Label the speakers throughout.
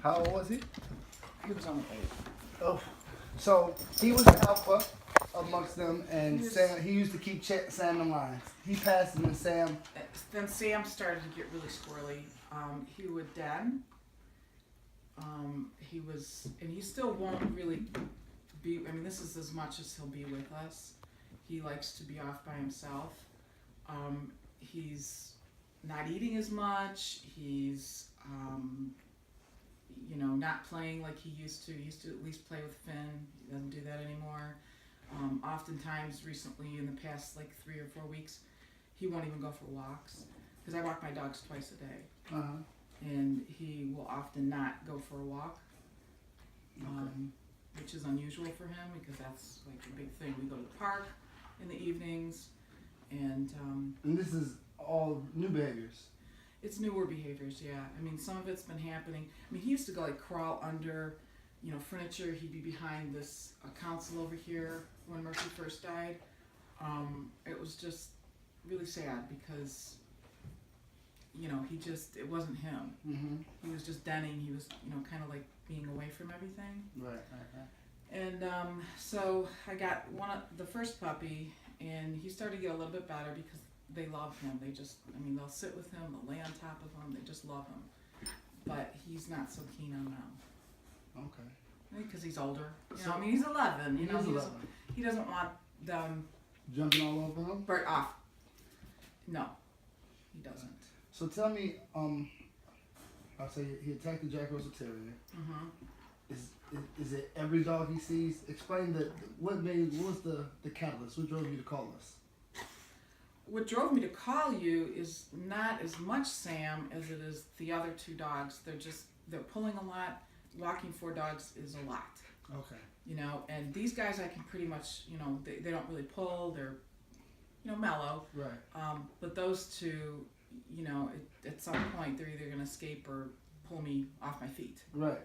Speaker 1: How old was he?
Speaker 2: He was only 8.
Speaker 1: Oh, so he was the alpha amongst them, and Sam. He used to keep Sam in lines. He passed him, and Sam.
Speaker 2: Then Sam started to get really squirrely. He would den. He was, and he still won't really be. I mean, this is as much as he'll be with us. He likes to be off by himself. He's not eating as much. He's, not playing like he used to. He used to at least play with Finn. He doesn't do that anymore. Oftentimes, recently, in the past like 3 or 4 weeks, he won't even go for walks because I walk my dogs twice a day.
Speaker 1: Uh-huh.
Speaker 2: And he will often not go for a walk, which is unusual for him because that's like a big thing. We go to the park in the evenings, and
Speaker 1: this is all new behaviors.
Speaker 2: it's newer behaviors, yeah. I mean, some of it's been happening. I mean, he used to go like crawl under, furniture. He'd be behind this console over here when Murphy first died. It was just really sad because it wasn't him.
Speaker 1: Mm-hmm.
Speaker 2: He was just denning. He was, kind of like being away from everything.
Speaker 1: Right.
Speaker 2: And so I got the first puppy, and he started to get a little bit better because they love him. They'll sit with him, they'll lay on top of him, they just love him. But he's not so keen on them.
Speaker 1: Okay.
Speaker 2: Because he's older. He's 11.
Speaker 1: He's 11.
Speaker 2: He doesn't want them
Speaker 1: Jumping all over him?
Speaker 2: burnt off. No, he doesn't.
Speaker 1: So tell me, I'll say he attacked the Jack Russell Terrier.
Speaker 2: Mm-hmm.
Speaker 1: Is it every dog he sees? Explain what was the catalyst? What drove you to call us?
Speaker 2: What drove me to call you is not as much Sam as it is the other 2 dogs. They're pulling a lot. Walking 4 dogs is a lot.
Speaker 1: Okay.
Speaker 2: And these guys I can pretty much, they don't really pull. They're, mellow.
Speaker 1: Right.
Speaker 2: But those 2, at some point they're either going to escape or pull me off my feet.
Speaker 1: Right.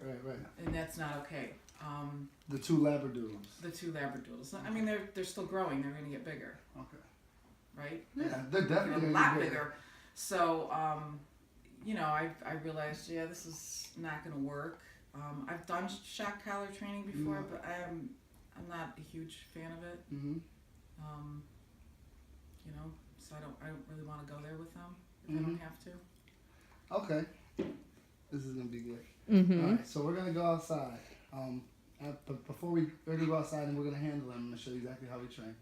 Speaker 2: And that's not okay.
Speaker 1: The 2 Labradoodles.
Speaker 2: The 2 Labradoodles. I mean, they're still growing. They're going to get bigger.
Speaker 1: Okay.
Speaker 2: Right?
Speaker 1: Yeah, they're definitely
Speaker 2: a lot bigger. So, I realized, this is not going to work. I've done shock collar training before, but I'm not a huge fan of it.
Speaker 1: Mm-hmm.
Speaker 2: So I don't really want to go there with them if I don't have to.
Speaker 1: Okay. This is gonna be good.
Speaker 3: Mm-hmm.
Speaker 1: All right, so we're gonna go outside. But before we're gonna go outside and we're gonna handle them, I'm gonna show you exactly how we train.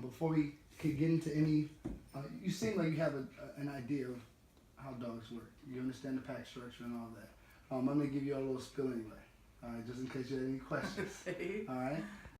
Speaker 1: Before we could get into any, you seem like you have an idea of how dogs work. You understand the pack structure and all that. I'm gonna give you a little spill anyway. All right, just in case you had any questions.
Speaker 2: Okay.
Speaker 1: All right.